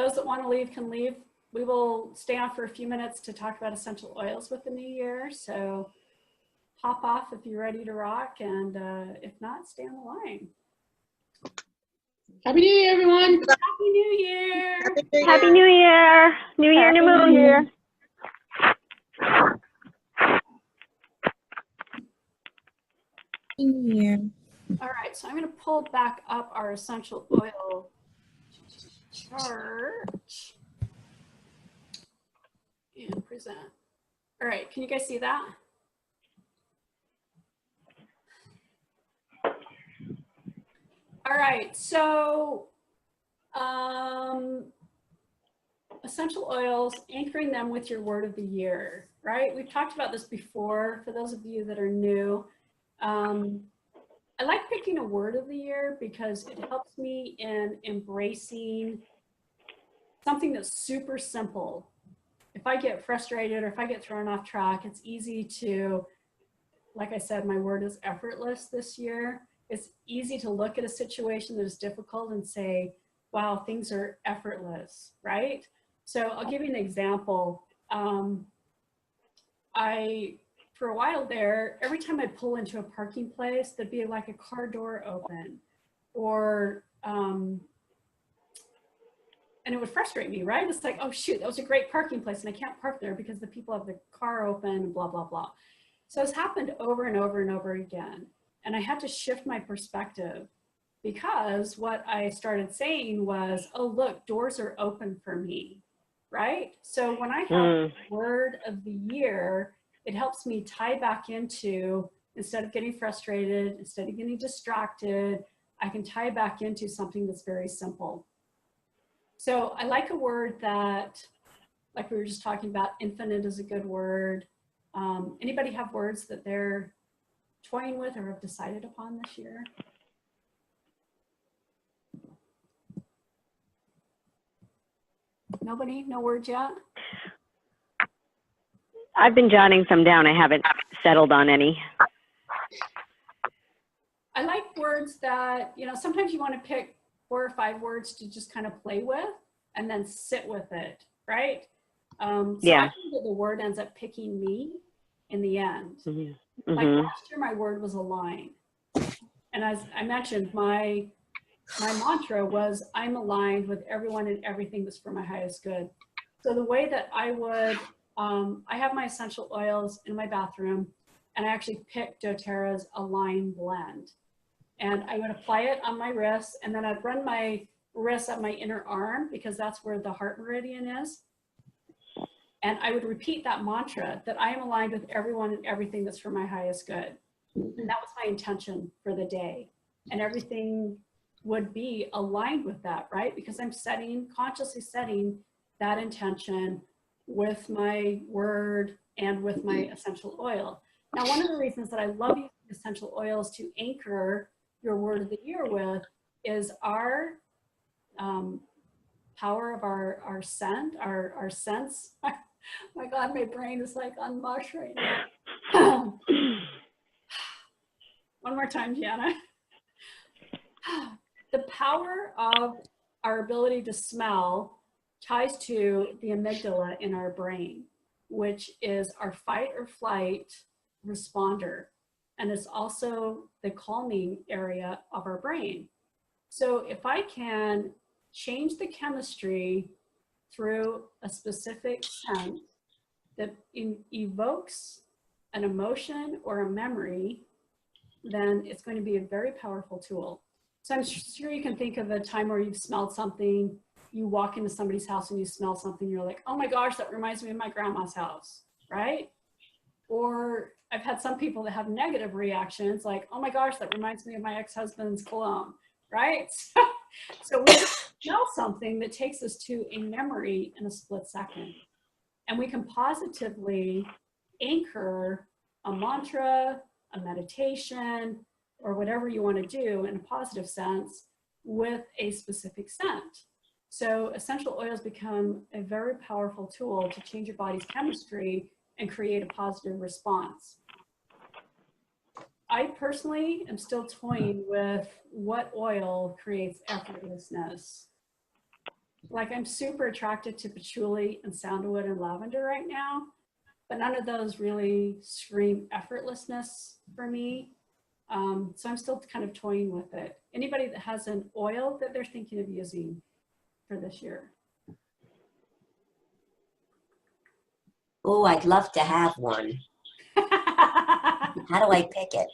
those that want to leave can leave. We will stay on for a few minutes to talk about essential oils with the new year. So pop off if you're ready to rock, and if not, stay on the line. Happy New Year, everyone. Happy New Year. Happy New Year. New Year, new moon. Year. Yeah. All right, so I'm going to pull back up our essential oil chart and present. All right, can you guys see that? All right, so essential oils, anchoring them with your word of the year, right? We've talked about this before. For those of you that are new, I like picking a word of the year because it helps me in embracing something that's super simple. If I get frustrated or if I get thrown off track, it's easy to, like I said, my word is effortless this year. It's easy to look at a situation that is difficult and say, wow, things are effortless, right? So I'll give you an example. For a while there, every time I'd pull into a parking place, there'd be like a car door open, or, and it would frustrate me, right? It's like, oh shoot, that was a great parking place and I can't park there because the people have the car open and blah, blah, blah. So it's happened over and over and over again. And I had to shift my perspective, because what I started saying was, oh, look, doors are open for me, right? So when I have the word of the year, it helps me tie back into, instead of getting frustrated, instead of getting distracted, I can tie back into something that's very simple. So I like a word that, like we were just talking about, infinite is a good word. Anybody have words that they're toying with or have decided upon this year? Nobody? No words yet? I've been jotting some down. I haven't settled on any. I like words that, you know, sometimes you want to pick 4 or 5 words to just kind of play with and then sit with it, right? So Yeah. I think that the word ends up picking me in the end. Mm-hmm. Like last year, my word was align. And as I mentioned, my mantra was, I'm aligned with everyone and everything that's for my highest good. So the way that I would, I have my essential oils in my bathroom, and I actually picked doTERRA's Align Blend. And I would apply it on my wrists, and then I'd run my wrists up my inner arm, because that's where the heart meridian is. And I would repeat that mantra, that I am aligned with everyone and everything that's for my highest good. And that was my intention for the day. And everything would be aligned with that, right? Because I'm consciously setting that intention with my word and with my essential oil. Now, one of the reasons that I love using essential oils to anchor your word of the year with is our power of our scent, our sense. My God, my brain is like on mush right now. One more time, Gianna. The power of our ability to smell ties to the amygdala in our brain, which is our fight or flight responder. And it's also the calming area of our brain. So if I can change the chemistry through a specific scent that evokes an emotion or a memory, then it's going to be a very powerful tool. So I'm sure you can think of a time where you've smelled something, you walk into somebody's house and you smell something, you're like, oh my gosh, that reminds me of my grandma's house, right? Or I've had some people that have negative reactions, like, oh my gosh, that reminds me of my ex-husband's cologne, right? So we smell something that takes us to a memory in a split second. And we can positively anchor a mantra, a meditation, or whatever you want to do in a positive sense with a specific scent. So essential oils become a very powerful tool to change your body's chemistry and create a positive response. I personally am still toying with what oil creates effortlessness. Like I'm super attracted to patchouli and sandalwood and lavender right now, but none of those really scream effortlessness for me. So I'm still kind of toying with it. Anybody that has an oil that they're thinking of using for this year? Oh, I'd love to have one. How do I pick it?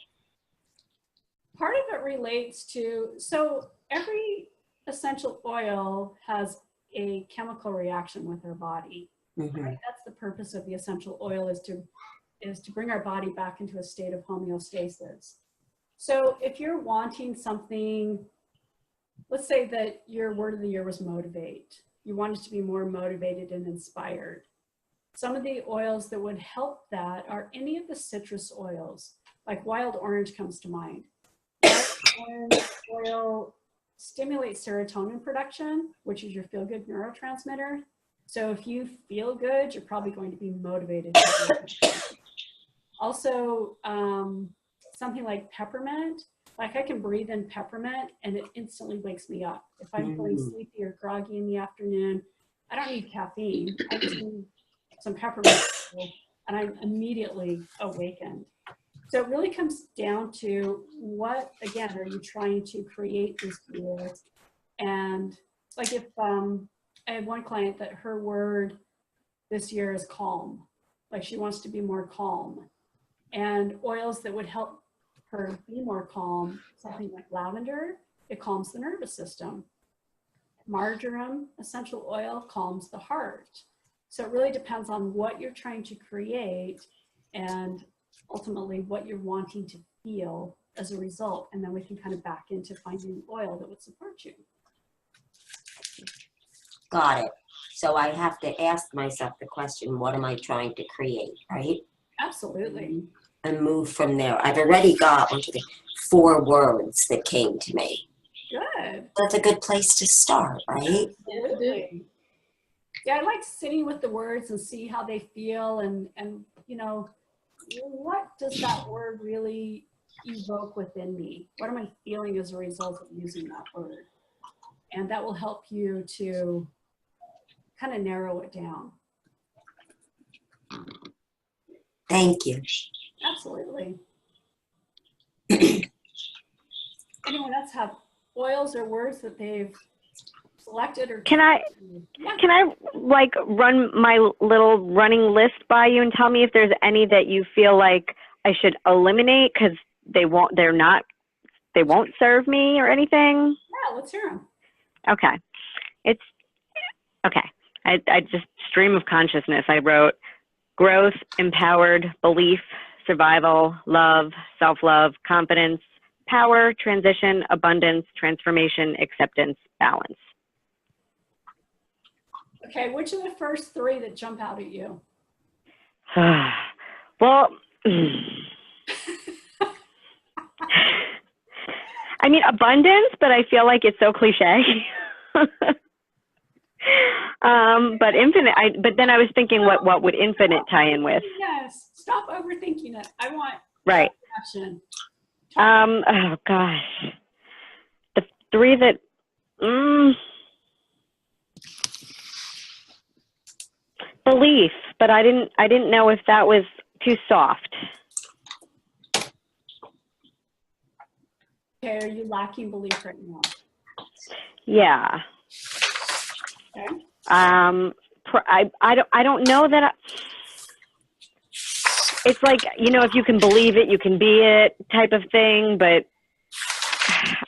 Part of it relates to, so every essential oil has a chemical reaction with our body. Mm-hmm. Right? That's the purpose of the essential oil, is to bring our body back into a state of homeostasis. So if you're wanting something, let's say that your word of the year was motivate. You wanted to be more motivated and inspired. Some of the oils that would help that are any of the citrus oils, like wild orange comes to mind. Wild orange oil stimulates serotonin production, which is your feel-good neurotransmitter. So if you feel good, you're probably going to be motivated. Also, something like peppermint, like I can breathe in peppermint and it instantly wakes me up. If I'm feeling sleepy or groggy in the afternoon, I don't need caffeine. I just need some peppermint and I'm immediately awakened. So it really comes down to what, again, are you trying to create this year? And like if I have one client that her word this year is calm, like she wants to be more calm. And oils that would help her be more calm, something like lavender, it calms the nervous system. Marjoram essential oil calms the heart. So it really depends on what you're trying to create and ultimately what you're wanting to feel as a result. And then we can kind of back into finding the oil that would support you. Got it. So I have to ask myself the question, what am I trying to create, right? Absolutely. And move from there. I've already got 4 words that came to me. Good. That's a good place to start, right? Absolutely. Yeah, I like sitting with the words and see how they feel and you know, what does that word really evoke within me? What am I feeling as a result of using that word? And that will help you to kind of narrow it down. Thank you. Absolutely. Anyone else have oils or words that they've selected or Can I like run my little running list by you and tell me if there's any that you feel like I should eliminate because they won't serve me or anything? Yeah, let's hear them. Okay. It's okay. I just stream of consciousness. I wrote growth, empowered, belief, survival, love, self-love, confidence, power, transition, abundance, transformation, acceptance, balance. Okay, which are the first 3 that jump out at you? Well, I mean, abundance, but I feel like it's so cliche. But infinite, but then I was thinking what would infinite tie in with? Yes, stop overthinking it. I want right. action. Oh gosh. The 3 that, belief, but I didn't know if that was too soft. Okay, are you lacking belief right now? Yeah. Okay. I don't know that it's like, you know, if you can believe it, you can be it type of thing, but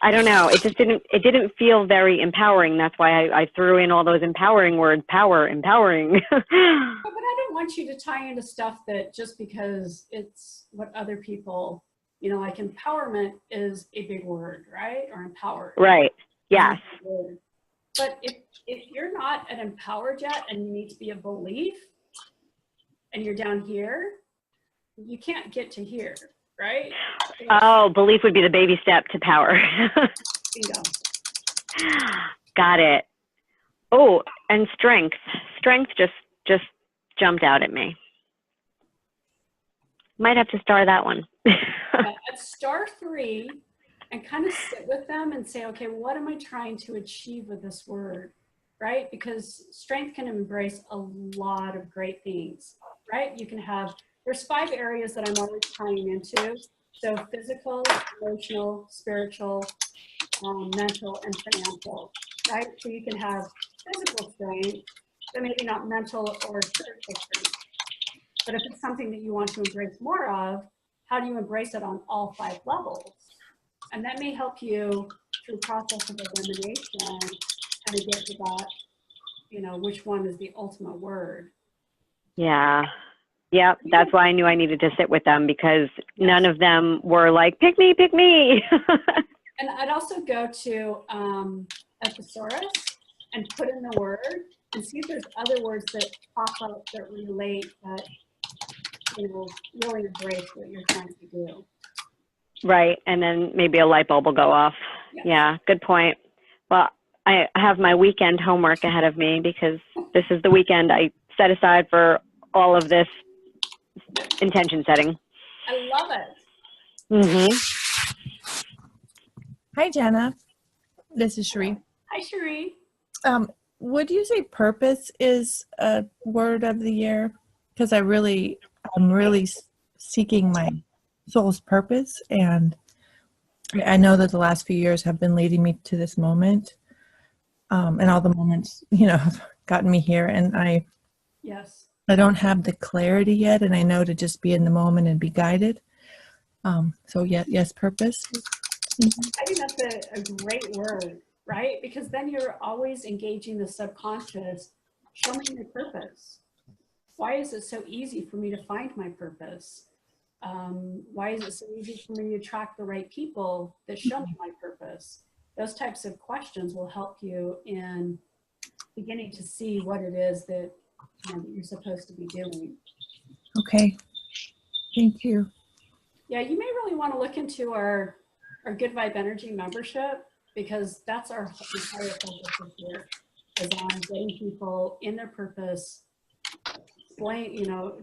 I don't know. It didn't feel very empowering. That's why I threw in all those empowering words, power, empowering. But I don't want you to tie into stuff that just because it's what other people, you know, like empowerment is a big word, right? Or empowered. Right. Yes. But if you're not an empowered yet and you need to be a belief and you're down here, you can't get to here, right? Oh, belief would be the baby step to power. Bingo. Got it. Oh, and strength. Strength just jumped out at me. Might have to star that one. At star 3 and kind of sit with them and say, okay, what am I trying to achieve with this word? right? Because strength can embrace a lot of great things, right? You can have, there's 5 areas that I'm always tying into. So physical, emotional, spiritual, mental, and financial, right? So you can have physical strength, but maybe not mental or spiritual strength. But if it's something that you want to embrace more of, how do you embrace it on all 5 levels? And that may help you through process of elimination kind of get to that, you know, which one is the ultimate word. Yeah. Yep. That's why I knew I needed to sit with them, because none of them were like, pick me, pick me. And I'd also go to a thesaurus and put in the word and see if there's other words that pop up that relate, that, you know, really embrace what you're trying to do. Right. And then maybe a light bulb will go off. Yes. Yeah. Good point. Well, I have my weekend homework ahead of me, because this is the weekend I set aside for all of this intention setting. I love it. Mm-hmm. Hi, Jana. This is Cherie. Hi, Cherie. Would you say purpose is a word of the year? Because I'm really seeking my soul's purpose, and I know that the last few years have been leading me to this moment, and all the moments, you know, have gotten me here. And I don't have the clarity yet, and I know to just be in the moment and be guided. So yes, purpose. I think that's a great word, right? Because then you're always engaging the subconscious. Show me my purpose. Why is it so easy for me to find my purpose? Why is it so easy for me to attract the right people that show me my purpose? Those types of questions will help you in beginning to see what it is that, you know, that you're supposed to be doing. Okay. Thank you. Yeah, you may really want to look into our Good Vibe Energy membership, because that's our entire focus this year, is on getting people in their purpose,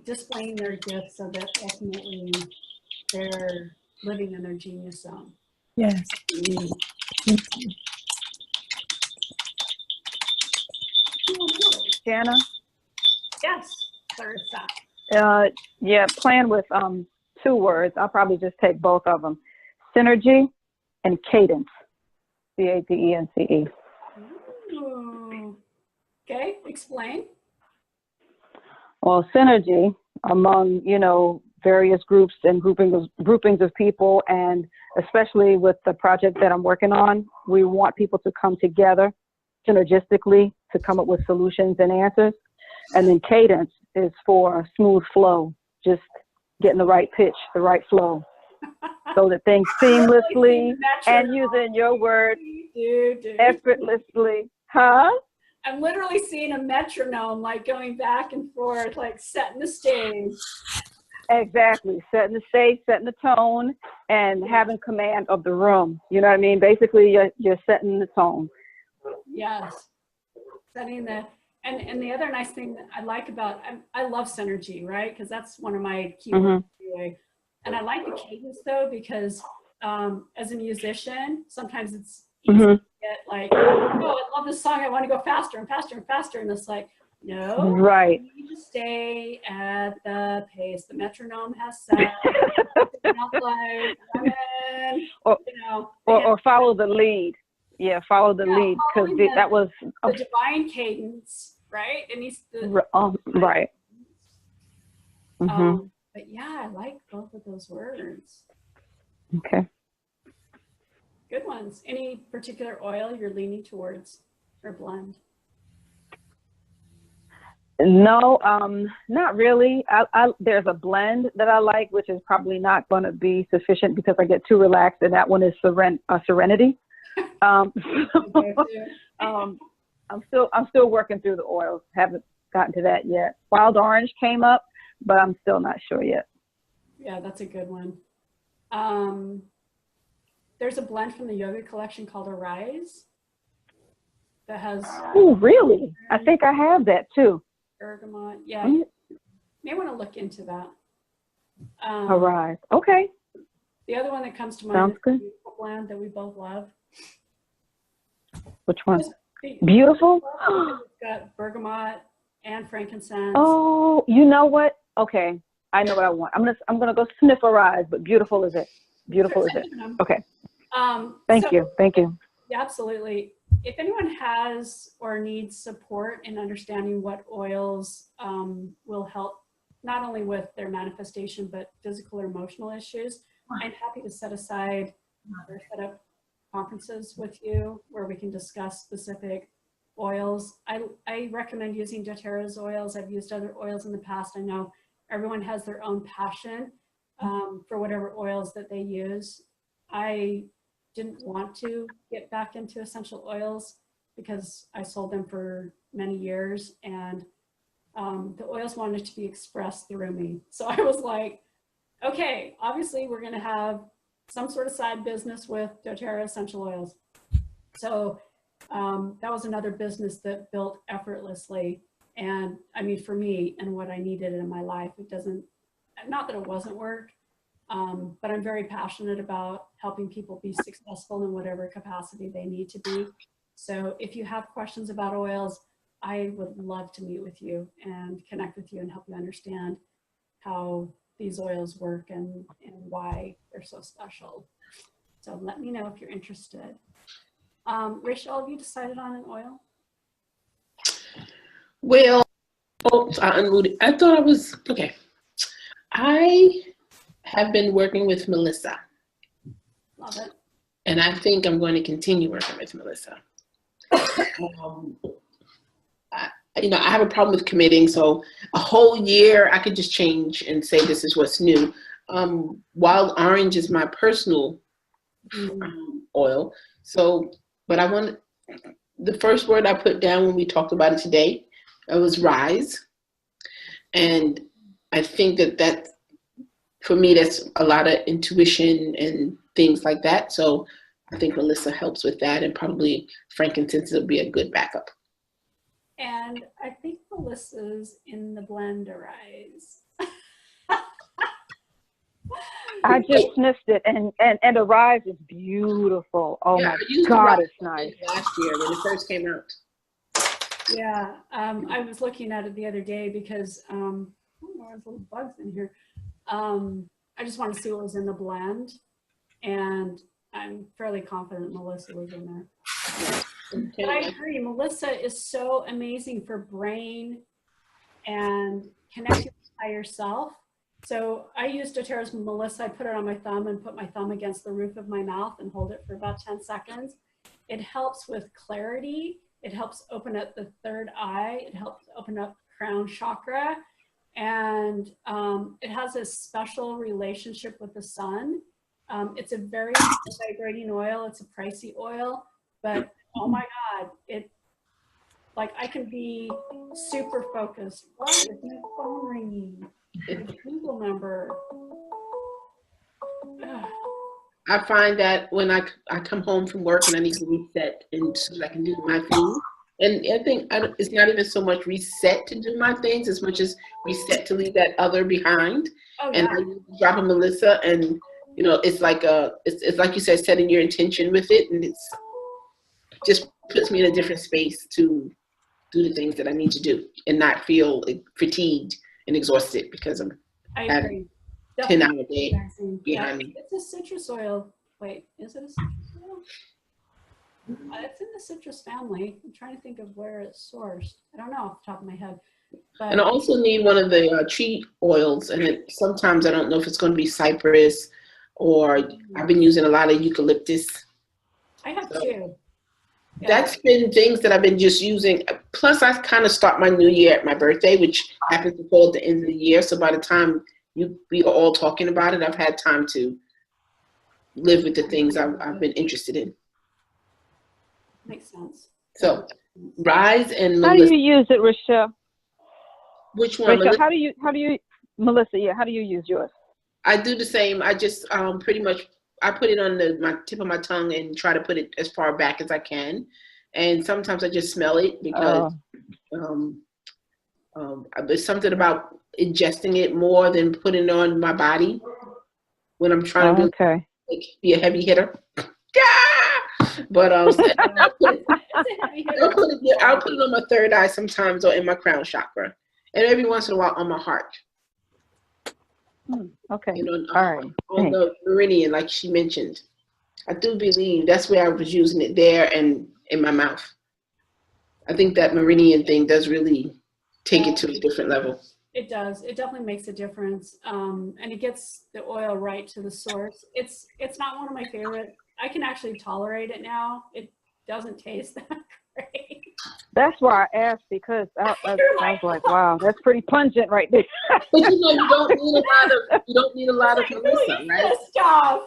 displaying their gifts so that ultimately they're living in their genius zone. Yes. Thank you. Jana? Yes, Clarissa. Yeah, playing with 2 words. I'll probably just take both of them. Synergy and cadence. C-A-D-E-N-C-E. Ooh. Okay, explain. Well, synergy among, you know, various groups and groupings of people, and especially with the project that I'm working on, we want people to come together synergistically to come up with solutions and answers. And then cadence is for smooth flow, just getting the right pitch, the right flow, so that things seamlessly, and using your word, effortlessly. Huh? I'm literally seeing a metronome, like going back and forth, like setting the stage. Exactly. Setting the stage, setting the tone, and having command of the room. You know what I mean? Basically, you're setting the tone. Yes. Setting the, and the other nice thing that I like about, I love synergy, right? Because that's one of my keywords anyway. And I like the cadence though, because as a musician, sometimes it's easy to get like, oh, I love this song, I want to go faster and faster and faster. And it's like, no, right. You need to stay at the pace the metronome has set. Or follow the lead. Yeah, follow the lead, because that was the divine cadence, right? It needs the right. But yeah, I like both of those words. Okay. Good ones. Any particular oil you're leaning towards or blend? No, not really. There's a blend that I like, which is probably not going to be sufficient because I get too relaxed, and that one is Serenity. I'm still working through the oils. Haven't gotten to that yet. Wild Orange came up, but I'm still not sure yet. Yeah, that's a good one. There's a blend from the yoga collection called Arise that has. Oh, really? I think I have that too. Bergamot. Yeah, you may want to look into that. Arise. Okay. The other one that comes to mind Sounds is good. the blend that we both love. Which one? Beautiful. It's got bergamot and frankincense. Oh, you know what? Okay, I know what I want. I'm gonna go snifferize, but beautiful is it? Beautiful is it? Okay. Thank you. Yeah, absolutely. If anyone has or needs support in understanding what oils will help not only with their manifestation, but physical or emotional issues, I'm happy to set aside or set up conferences with you where we can discuss specific oils. I recommend using doTERRA's oils. I've used other oils in the past. I know everyone has their own passion for whatever oils that they use. I didn't want to get back into essential oils because I sold them for many years, and the oils wanted to be expressed through me. So I was like, okay, obviously we're going to have some sort of side business with doTERRA essential oils. So that was another business that built effortlessly. And I mean, for me and what I needed in my life, it doesn't, not that it wasn't work, but I'm very passionate about helping people be successful in whatever capacity they need to be. So if you have questions about oils, I would love to meet with you and connect with you and help you understand how these oils work and why they're so special. So let me know if you're interested. Rachel, have you decided on an oil? Well, oops, I unmuted. I thought I was, okay. I have been working with Melissa. Love it. And I think I'm going to continue working with Melissa. I have a problem with committing, so a whole year I could just change and say this is what's new. Wild orange is my personal oil. So, but I want the first word I put down when we talked about it today, it was rise. And I think that for me, that's a lot of intuition and things like that. So I think Melissa helps with that, and probably frankincense will be a good backup. And I think Melissa's in the blenderize. I just sniffed it, and the rise is beautiful. Oh Yeah, my God, it's nice. Last year when it first came out. Yeah, I was looking at it the other day because oh, there's little bugs in here. I just want to see what was in the blend, and I'm fairly confident Melissa was in there. But I agree, Melissa is so amazing for brain and connecting with higher self. So I use doTERRA's Melissa. I put it on my thumb and put my thumb against the roof of my mouth and hold it for about 10 seconds. It helps with clarity. It helps open up the third eye. It helps open up crown chakra. And it has a special relationship with the sun. It's a very vibrating oil. It's a pricey oil, but oh my God, like I can be super focused. Why is my phone ringing? My Google number. I find that when I come home from work and I need to reset and so that I can do my thing. And I think it's not even so much reset to do my things as much as reset to leave that other behind. Oh, yeah. And I drop a Melissa, and it's like it's like you said, setting your intention with it, and it's just puts me in a different space to do the things that I need to do and not feel fatigued and exhausted because I'm having 10-hour day behind me. It's a citrus oil. Wait, is it a citrus oil? It's in the citrus family. I'm trying to think of where it's sourced. I don't know off the top of my head. But and I also need one of the tree oils, and sometimes I don't know if it's going to be cypress or I've been using a lot of eucalyptus. I have two. Yeah. That's been things that I've been just using. Plus, I kind of start my new year at my birthday, which happens to fall at the end of the year. So by the time we are all talking about it, I've had time to live with the things I've been interested in. Makes sense. So, Rise and Melissa. How do you use it, Rochelle? Which one? Rachel, Melissa? how do you, Melissa? Yeah, how do you use yours? I do the same. I just pretty much. I put it on my tip of my tongue and try to put it as far back as I can. And sometimes I just smell it because there's something about ingesting it more than putting it on my body when I'm trying to be a heavy hitter. Yeah! But and I'll put it, It's a heavy hitter. I'll put it on my third eye sometimes, or in my crown chakra, and every once in a while on my heart. Okay. You know, All right. on the meridian, like she mentioned. I do believe that's where I was using it there and in my mouth. I think that meridian thing does really take it to a different level. It does. It definitely makes a difference. And it gets the oil right to the source. It's not one of my favorite. I can actually tolerate it now. It doesn't taste that great. That's why I asked, because I was like, wow, that's pretty pungent right there. But you know, you don't need a lot of Melissa, right? This stuff.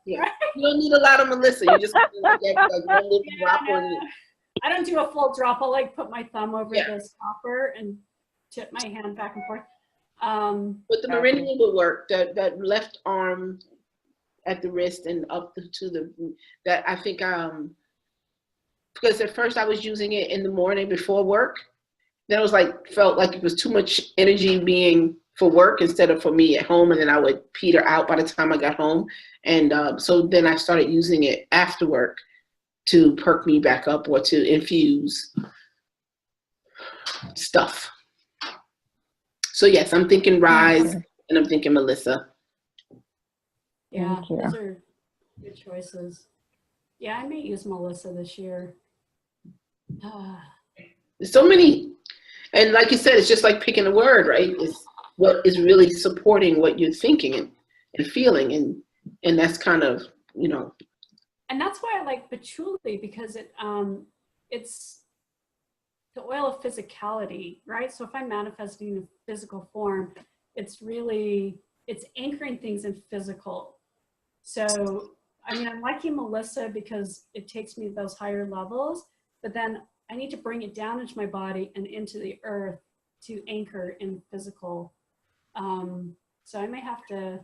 Yeah. Right? You don't need a lot of Melissa. You just need like one little drop Yeah, on it. I don't do a full drop. I'll like put my thumb over Yeah. the stopper and tip my hand back and forth. But the meridian will work. That left arm at the wrist and up to the, that I think because at first I was using it in the morning before work. Then I was like, felt like it was too much energy being for work instead of for me at home, and then I would peter out by the time I got home. And so then I started using it after work to perk me back up or to infuse stuff. So yes, I'm thinking Rise and I'm thinking Melissa. Yeah, Thank you. those are good choices. Yeah, I may use Melissa this year. There's so many, and like you said, it's just like picking a word, right? It's what is really supporting what you're thinking and feeling, and that's kind of, you know. And that's why I like patchouli, because it's the oil of physicality, right? So if I'm manifesting in a physical form, it's anchoring things in physical. So, I mean, I'm liking Melissa because it takes me to those higher levels, but then I need to bring it down into my body and into the earth to anchor in physical. So I may have to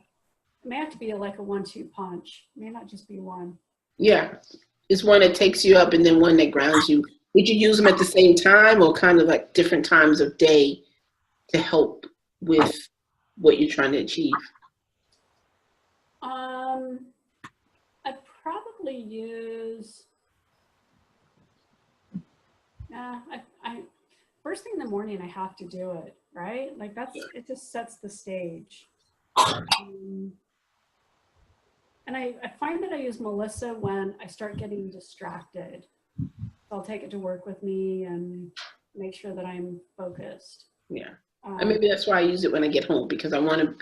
be like a 1-2 punch. It may not just be one. Yeah, it's one that takes you up and then one that grounds you. Would you use them at the same time or kind of like different times of day to help with what you're trying to achieve? I'd probably use, I first thing in the morning, I have to do it, right? Like it just sets the stage. And I find that I use Melissa when I start getting distracted. I'll take it to work with me and make sure that I'm focused. Yeah. And maybe that's why I use it when I get home, because I want to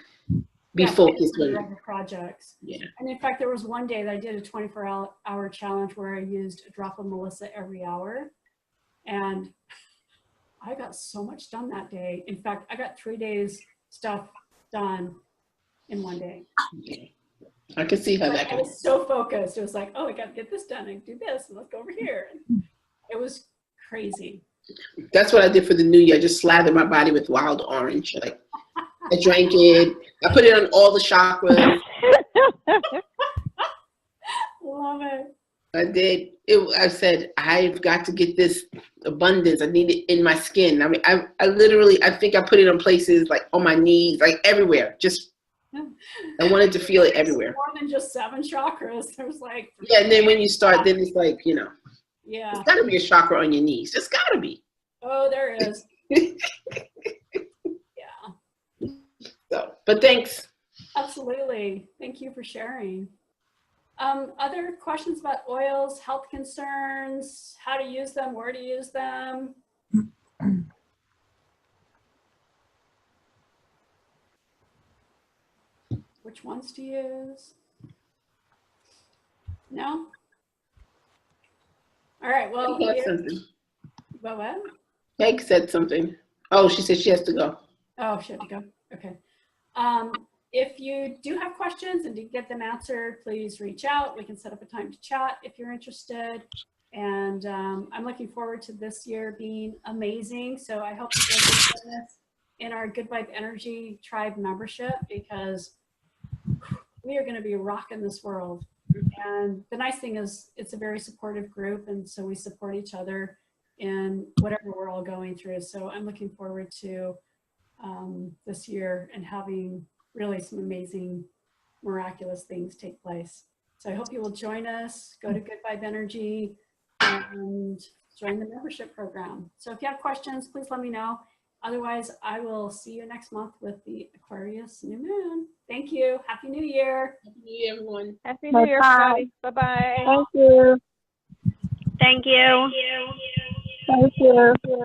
be focused on when projects. Yeah. And in fact, there was one day that I did a 24-hour challenge where I used a drop of Melissa every hour. And I got so much done that day. In fact, I got 3 days stuff done in one day. Yeah. I can see how that I can. was so focused. It was like, oh, I got to get this done and do this, and let's go over here. It was crazy. That's what I did for the new year. I just slathered my body with wild orange. Like I drank it. I put it on all the chakras. Love it. I did. I said, I've got to get this abundance. I need it in my skin. I mean, I literally, I think I put it on places like on my knees, like everywhere. Just, I wanted to feel it everywhere. More than just 7 chakras. There's like. Yeah, and then when you start, then it's like, you know. Yeah. There's got to be a chakra on your knees. There's got to be. Oh, there is. Yeah. So, but thanks. Absolutely. Thank you for sharing. Other questions about oils, health concerns, how to use them, where to use them? Which ones to use? No? All right, well, Peg said something. What? Peg said something. Oh, she said she has to go. Oh, she had to go. Okay. If you do have questions and didn't get them answered, please reach out. We can set up a time to chat if you're interested. And I'm looking forward to this year being amazing. So I hope you guys will join us in our Good Vibe Energy Tribe membership, because we are going to be rocking this world. And the nice thing is it's a very supportive group. And so we support each other in whatever we're all going through. So I'm looking forward to this year and having really some amazing, miraculous things take place. So I hope you will join us, go to Good Vibe Energy, and join the membership program. So if you have questions, please let me know. Otherwise, I will see you next month with the Aquarius new moon. Thank you. Happy New Year. Happy New Year, everyone. Happy New Year, everybody. Bye-bye. Thank you. Thank you. Thank you.